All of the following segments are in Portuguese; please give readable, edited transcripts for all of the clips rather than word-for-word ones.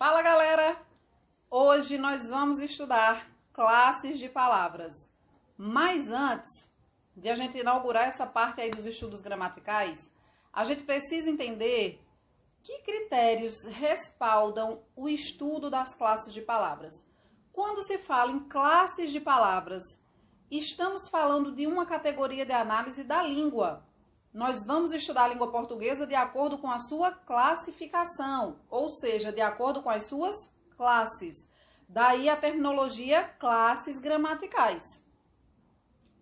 Fala, galera! Hoje nós vamos estudar classes de palavras. Mas antes de a gente inaugurar essa parte aí dos estudos gramaticais, a gente precisa entender que critérios respaldam o estudo das classes de palavras. Quando se fala em classes de palavras, estamos falando de uma categoria de análise da língua. Nós vamos estudar a língua portuguesa de acordo com a sua classificação, ou seja, de acordo com as suas classes. Daí a terminologia classes gramaticais.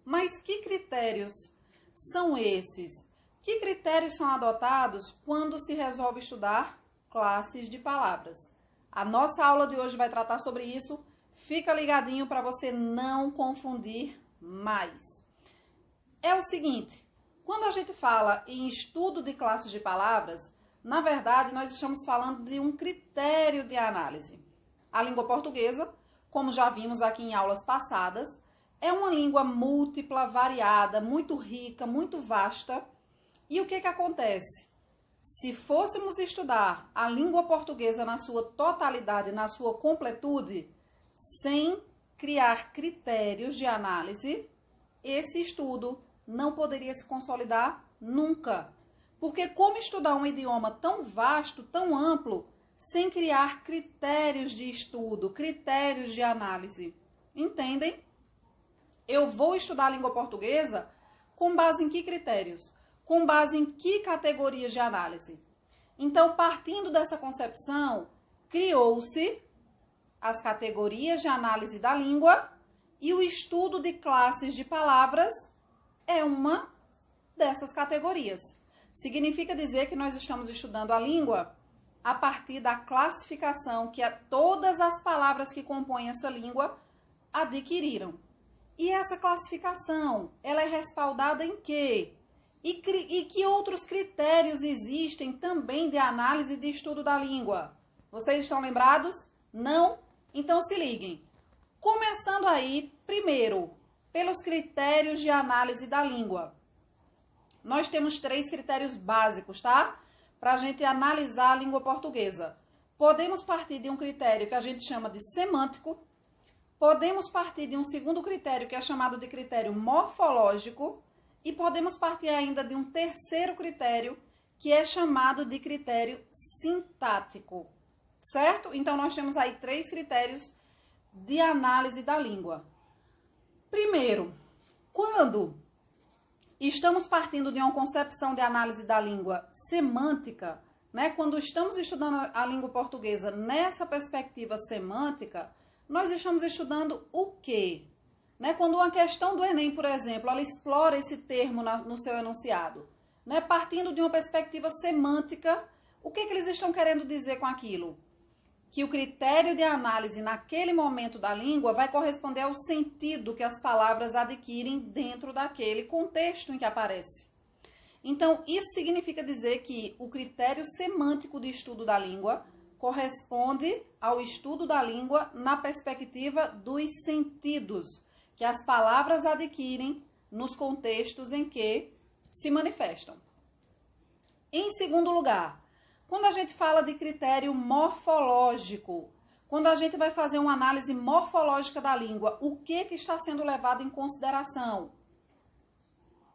Mas que critérios são esses? Que critérios são adotados quando se resolve estudar classes de palavras? A nossa aula de hoje vai tratar sobre isso. Fica ligadinho para você não confundir mais. É o seguinte, quando a gente fala em estudo de classes de palavras, na verdade nós estamos falando de um critério de análise. A língua portuguesa, como já vimos aqui em aulas passadas, é uma língua múltipla, variada, muito rica, muito vasta. E o que acontece? Se fôssemos estudar a língua portuguesa na sua totalidade, na sua completude, sem criar critérios de análise, esse estudo não poderia se consolidar nunca. Porque como estudar um idioma tão vasto, tão amplo, sem criar critérios de estudo, critérios de análise? Entendem? Eu vou estudar a língua portuguesa com base em que critérios? Com base em que categorias de análise? Então, partindo dessa concepção, criou-se as categorias de análise da língua e o estudo de classes de palavras é uma dessas categorias. Significa dizer que nós estamos estudando a língua a partir da classificação que todas as palavras que compõem essa língua adquiriram. E essa classificação, ela é respaldada em quê? E que outros critérios existem também de análise e de estudo da língua? Vocês estão lembrados? Não? Então se liguem. Começando aí, primeiro, pelos critérios de análise da língua. Nós temos 3 critérios básicos, tá? Para a gente analisar a língua portuguesa. Podemos partir de um critério que a gente chama de semântico. Podemos partir de um segundo critério que é chamado de critério morfológico. E podemos partir ainda de um terceiro critério que é chamado de critério sintático. Certo? Então, nós temos aí 3 critérios de análise da língua. Primeiro, quando estamos partindo de uma concepção de análise da língua semântica, né? Quando estamos estudando a língua portuguesa nessa perspectiva semântica, nós estamos estudando o quê? Né? Quando uma questão do Enem, por exemplo, ela explora esse termo no seu enunciado, né? Partindo de uma perspectiva semântica, o que eles estão querendo dizer com aquilo? Que o critério de análise naquele momento da língua vai corresponder ao sentido que as palavras adquirem dentro daquele contexto em que aparece. Então, isso significa dizer que o critério semântico de estudo da língua corresponde ao estudo da língua na perspectiva dos sentidos que as palavras adquirem nos contextos em que se manifestam. Em segundo lugar, quando a gente fala de critério morfológico, quando a gente vai fazer uma análise morfológica da língua, o que está sendo levado em consideração?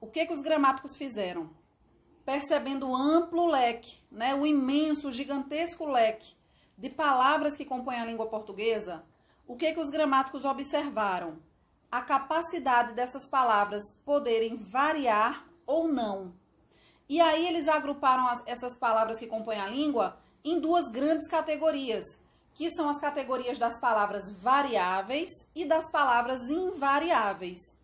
O que os gramáticos fizeram? Percebendo o amplo leque, né, o imenso, gigantesco leque de palavras que compõem a língua portuguesa, o que os gramáticos observaram? A capacidade dessas palavras poderem variar ou não. E aí eles agruparam essas palavras que compõem a língua em 2 grandes categorias, que são as categorias das palavras variáveis e das palavras invariáveis.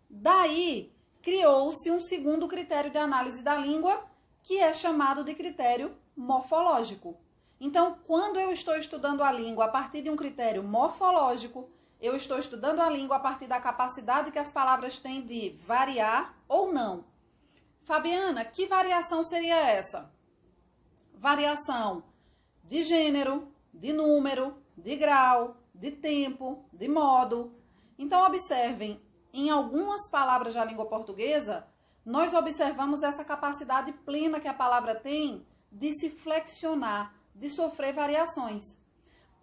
Daí criou-se um segundo critério de análise da língua, que é chamado de critério morfológico. Então, quando eu estou estudando a língua a partir de um critério morfológico, eu estou estudando a língua a partir da capacidade que as palavras têm de variar ou não. Fabiana, que variação seria essa? Variação de gênero, de número, de grau, de tempo, de modo. Então, observem, em algumas palavras da língua portuguesa, nós observamos essa capacidade plena que a palavra tem de se flexionar, de sofrer variações.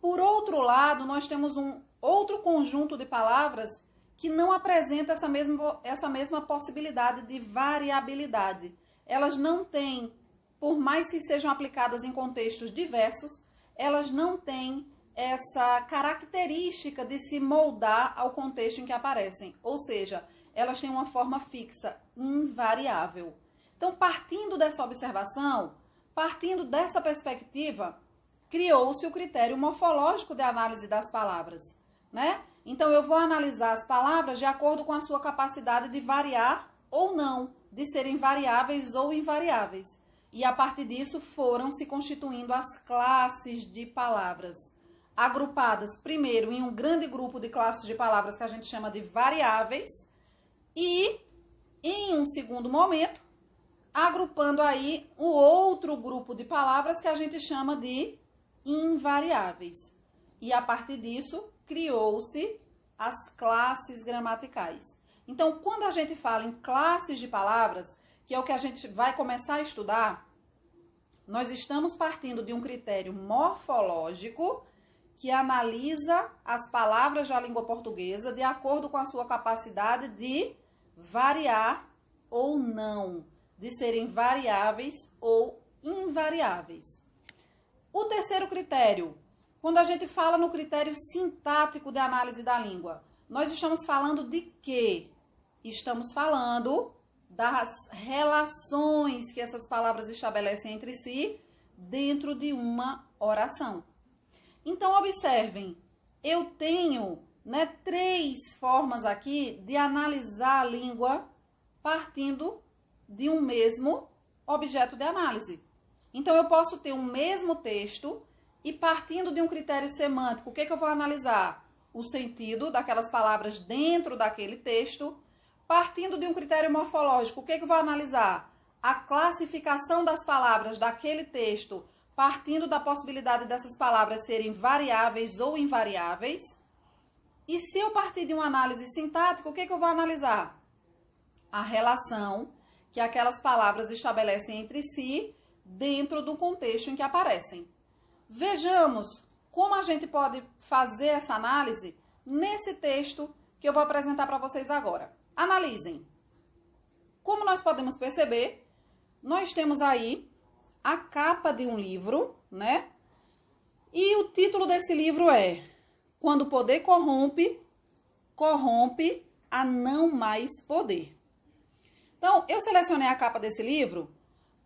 Por outro lado, nós temos um outro conjunto de palavras que não apresenta essa mesma possibilidade de variabilidade. Elas não têm, por mais que sejam aplicadas em contextos diversos, elas não têm essa característica de se moldar ao contexto em que aparecem. Ou seja, elas têm uma forma fixa, invariável. Então, partindo dessa observação, partindo dessa perspectiva, criou-se o critério morfológico de análise das palavras, né? Então, eu vou analisar as palavras de acordo com a sua capacidade de variar ou não, de serem variáveis ou invariáveis. E, a partir disso, foram se constituindo as classes de palavras, agrupadas primeiro em um grande grupo de classes de palavras que a gente chama de variáveis e, em um segundo momento, agrupando aí o outro grupo de palavras que a gente chama de invariáveis. E, a partir disso, criou-se as classes gramaticais. Então, quando a gente fala em classes de palavras, que é o que a gente vai começar a estudar, nós estamos partindo de um critério morfológico que analisa as palavras da língua portuguesa de acordo com a sua capacidade de variar ou não, de serem variáveis ou invariáveis. O terceiro critério, quando a gente fala no critério sintático de análise da língua, nós estamos falando de quê? Estamos falando das relações que essas palavras estabelecem entre si dentro de uma oração. Então, observem, eu tenho, três formas aqui de analisar a língua partindo de um mesmo objeto de análise. Então, eu posso ter um mesmo texto e partindo de um critério semântico, o que eu vou analisar? O sentido daquelas palavras dentro daquele texto. Partindo de um critério morfológico, o que eu vou analisar? A classificação das palavras daquele texto, partindo da possibilidade dessas palavras serem variáveis ou invariáveis. E se eu partir de uma análise sintática, o que eu vou analisar? A relação que aquelas palavras estabelecem entre si dentro do contexto em que aparecem. Vejamos como a gente pode fazer essa análise nesse texto que eu vou apresentar para vocês agora. Analisem. Como nós podemos perceber, nós temos aí a capa de um livro, né? E o título desse livro é Quando o Poder Corrompe, Corrompe a Não Mais Poder. Então, eu selecionei a capa desse livro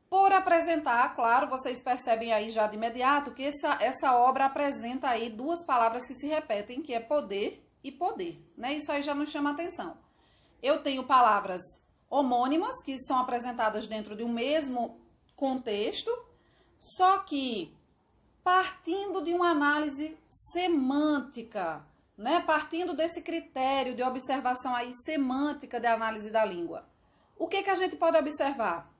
por apresentar, claro, vocês percebem aí já de imediato que essa obra apresenta aí duas palavras que se repetem, que é poder e poder, né? Isso aí já nos chama atenção. Eu tenho palavras homônimas que são apresentadas dentro de um mesmo contexto, só que partindo de uma análise semântica, né? Partindo desse critério de observação aí semântica de análise da língua. O que a gente pode observar?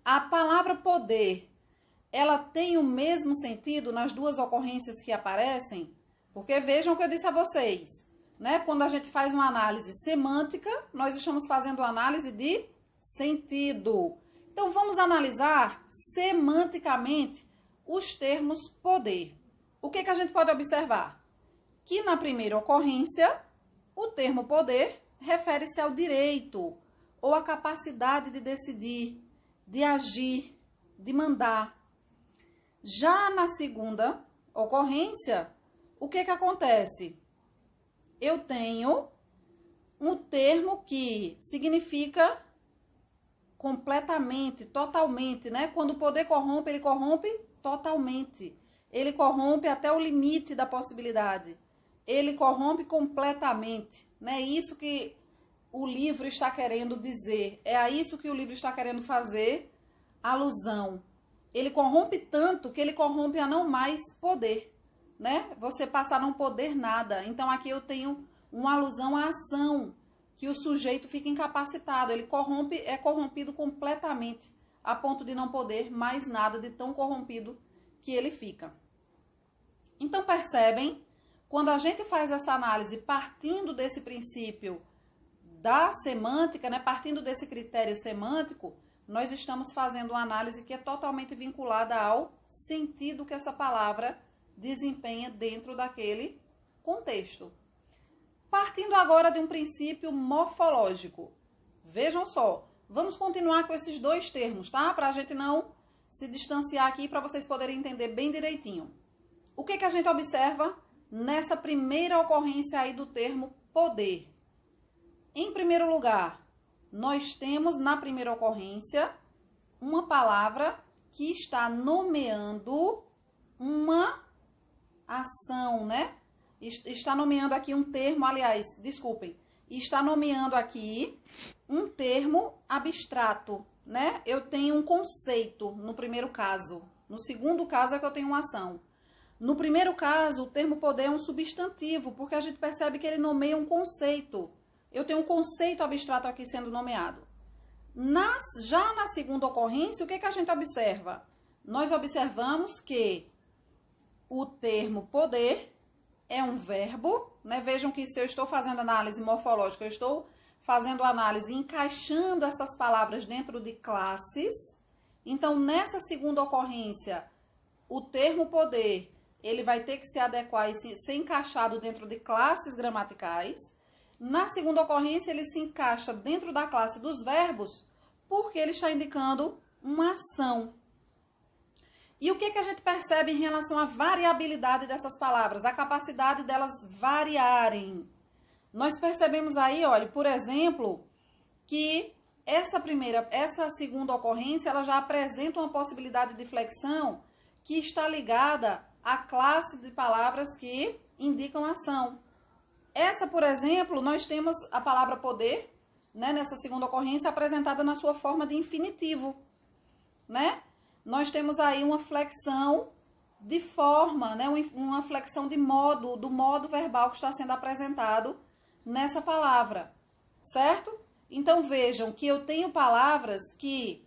A palavra poder, ela tem o mesmo sentido nas duas ocorrências que aparecem? Porque vejam o que eu disse a vocês, né? Quando a gente faz uma análise semântica, nós estamos fazendo uma análise de sentido. Então, vamos analisar semanticamente os termos poder. O que a gente pode observar? Que na primeira ocorrência, o termo poder refere-se ao direito ou à capacidade de decidir, de agir, de mandar. Já na segunda ocorrência, o que acontece? Eu tenho um termo que significa completamente, totalmente, né? Quando o poder corrompe, ele corrompe totalmente. Ele corrompe até o limite da possibilidade. Ele corrompe completamente, né? Isso que o livro está querendo dizer. É a isso que o livro está querendo fazer alusão. Ele corrompe tanto que ele corrompe a não mais poder, né? Você passa a não poder nada. Então, aqui eu tenho uma alusão à ação, que o sujeito fica incapacitado. Ele é corrompido completamente, a ponto de não poder mais nada, de tão corrompido que ele fica. Então, percebem, quando a gente faz essa análise partindo desse princípio da semântica, né, partindo desse critério semântico, nós estamos fazendo uma análise que é totalmente vinculada ao sentido que essa palavra desempenha dentro daquele contexto. Partindo agora de um princípio morfológico. Vejam só, vamos continuar com esses dois termos, tá? Para a gente não se distanciar aqui, para vocês poderem entender bem direitinho. O que a gente observa nessa primeira ocorrência aí do termo poder? Em primeiro lugar, nós temos na primeira ocorrência uma palavra que está nomeando uma ação, né? Está nomeando aqui um termo, aliás, desculpem, está nomeando aqui um termo abstrato, né? Eu tenho um conceito no primeiro caso. No segundo caso é que eu tenho uma ação. No primeiro caso, o termo poder é um substantivo, porque a gente percebe que ele nomeia um conceito. Eu tenho um conceito abstrato aqui sendo nomeado. Já na segunda ocorrência, o que a gente observa? Nós observamos que o termo poder é um verbo, né? Vejam que se eu estou fazendo análise morfológica, eu estou fazendo análise encaixando essas palavras dentro de classes. Então, nessa segunda ocorrência, o termo poder, ele vai ter que se adequar e ser encaixado dentro de classes gramaticais. Na segunda ocorrência, ele se encaixa dentro da classe dos verbos, porque ele está indicando uma ação. E o que a gente percebe em relação à variabilidade dessas palavras? A capacidade delas variarem. Nós percebemos aí, olha, por exemplo, que essa segunda ocorrência, ela já apresenta uma possibilidade de flexão que está ligada à classe de palavras que indicam ação. Essa, por exemplo, nós temos a palavra poder, né, nessa segunda ocorrência, apresentada na sua forma de infinitivo, né? Nós temos aí uma flexão de forma, né, uma flexão de modo, do modo verbal que está sendo apresentado nessa palavra, certo? Então, vejam que eu tenho palavras que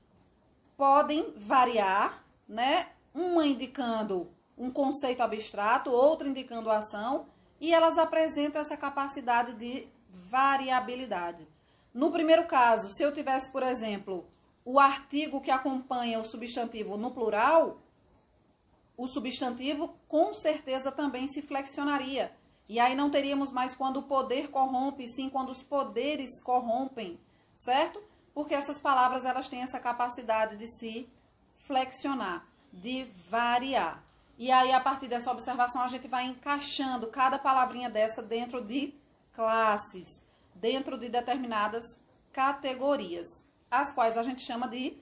podem variar, né? Uma indicando um conceito abstrato, outra indicando ação, e elas apresentam essa capacidade de variabilidade. No primeiro caso, se eu tivesse, por exemplo, o artigo que acompanha o substantivo no plural, o substantivo com certeza também se flexionaria. E aí não teríamos mais quando o poder corrompe, sim quando os poderes corrompem, certo? Porque essas palavras, elas têm essa capacidade de se flexionar, de variar. E aí, a partir dessa observação, a gente vai encaixando cada palavrinha dessa dentro de classes, dentro de determinadas categorias, as quais a gente chama de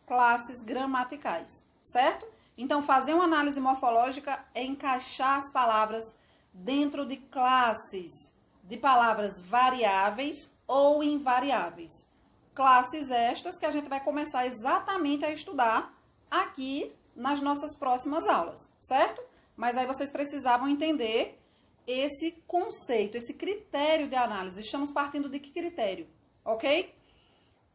classes gramaticais, certo? Então, fazer uma análise morfológica é encaixar as palavras dentro de classes de palavras variáveis ou invariáveis. Classes estas que a gente vai começar exatamente a estudar aqui nas nossas próximas aulas, certo? Mas aí vocês precisavam entender esse conceito, esse critério de análise. Estamos partindo de que critério, ok?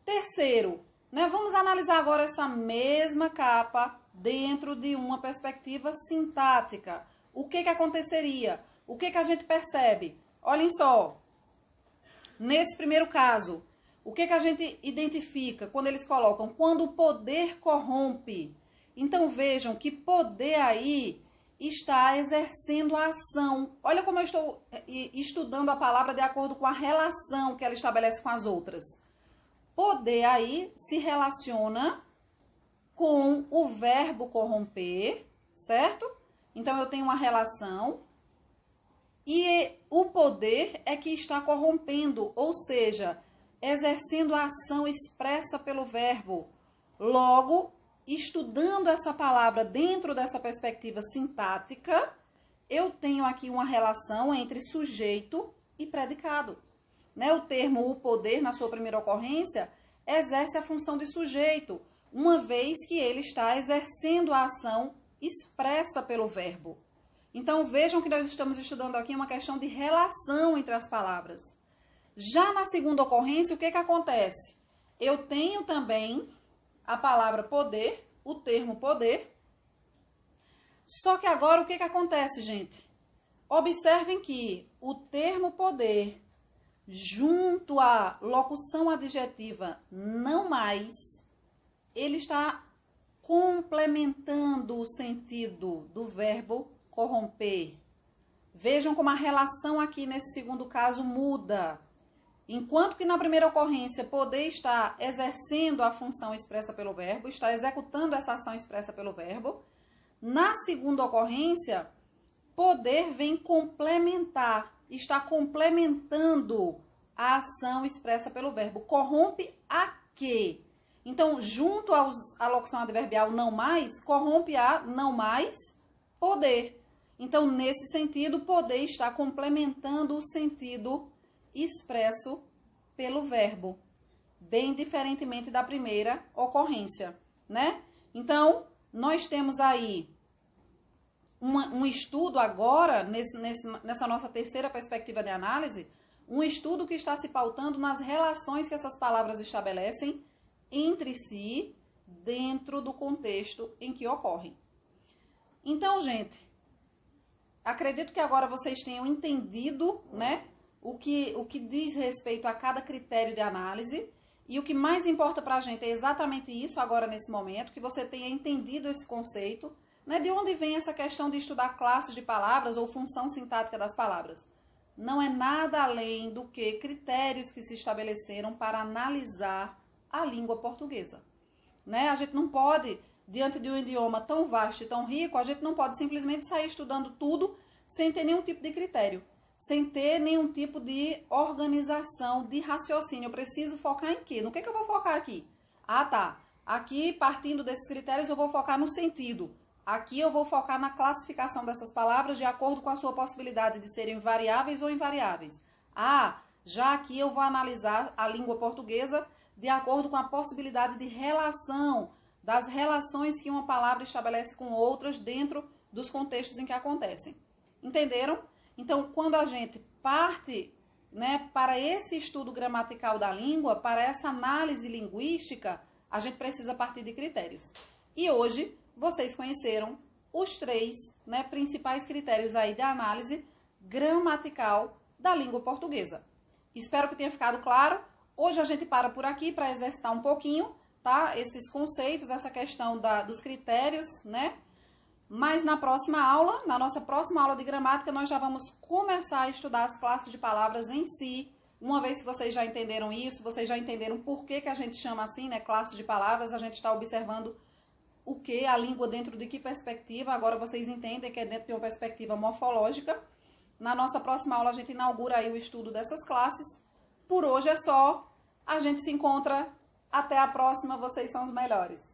Terceiro, né, vamos analisar agora essa mesma capa dentro de uma perspectiva sintática. O que aconteceria? O que a gente percebe? Olhem só, nesse primeiro caso, o que a gente identifica quando eles colocam? Quando o poder corrompe. Então vejam que poder aí está exercendo a ação. Olha como eu estou estudando a palavra de acordo com a relação que ela estabelece com as outras. Poder aí se relaciona com o verbo corromper, certo? Então, eu tenho uma relação e o poder é que está corrompendo, ou seja, exercendo a ação expressa pelo verbo. Logo, estudando essa palavra dentro dessa perspectiva sintática, eu tenho aqui uma relação entre sujeito e predicado. Né? O termo o poder, na sua primeira ocorrência, exerce a função de sujeito, uma vez que ele está exercendo a ação expressa pelo verbo. Então, vejam que nós estamos estudando aqui uma questão de relação entre as palavras. Já na segunda ocorrência, o que acontece? Eu tenho também a palavra poder, o termo poder, só que agora o que acontece, gente? Observem que o termo poder, junto à locução adjetiva não mais, ele está complementando o sentido do verbo corromper. Vejam como a relação aqui nesse segundo caso muda. Enquanto que na primeira ocorrência, poder está exercendo a função expressa pelo verbo, está executando essa ação expressa pelo verbo. Na segunda ocorrência, poder vem complementar, está complementando a ação expressa pelo verbo. Corrompe a quê? Então, junto à locução adverbial não mais, corrompe a não mais poder. Então, nesse sentido, poder está complementando o sentido expresso pelo verbo, bem diferentemente da primeira ocorrência, né? Então, nós temos aí um estudo agora, nessa nossa terceira perspectiva de análise, um estudo que está se pautando nas relações que essas palavras estabelecem entre si, dentro do contexto em que ocorrem. Então, gente, acredito que agora vocês tenham entendido, né, o que diz respeito a cada critério de análise, e o que mais importa para a gente é exatamente isso agora nesse momento, que você tenha entendido esse conceito, né, de onde vem essa questão de estudar classes de palavras ou função sintática das palavras. Não é nada além do que critérios que se estabeleceram para analisar a língua portuguesa, né? A gente não pode, diante de um idioma tão vasto e tão rico, a gente não pode simplesmente sair estudando tudo sem ter nenhum tipo de critério, sem ter nenhum tipo de organização, de raciocínio. Eu preciso focar em quê? No que eu vou focar aqui? Ah, tá. Aqui, partindo desses critérios, eu vou focar no sentido. Aqui eu vou focar na classificação dessas palavras de acordo com a sua possibilidade de serem variáveis ou invariáveis. Ah, já aqui eu vou analisar a língua portuguesa de acordo com a possibilidade de relação, das relações que uma palavra estabelece com outras dentro dos contextos em que acontecem. Entenderam? Então, quando a gente parte, né, para esse estudo gramatical da língua, para essa análise linguística, a gente precisa partir de critérios. E hoje, vocês conheceram os três, né, principais critérios aí da análise gramatical da língua portuguesa. Espero que tenha ficado claro. Hoje a gente para por aqui para exercitar um pouquinho, tá? Esses conceitos, essa questão dos critérios, né? Mas na próxima aula, na nossa próxima aula de gramática, nós já vamos começar a estudar as classes de palavras em si. Uma vez que vocês já entenderam isso, vocês já entenderam por que a gente chama assim, né? Classe de palavras, a gente está observando o que, a língua dentro de que perspectiva. Agora vocês entendem que é dentro de uma perspectiva morfológica. Na nossa próxima aula a gente inaugura aí o estudo dessas classes. Por hoje é só. A gente se encontra. Até a próxima. Vocês são os melhores.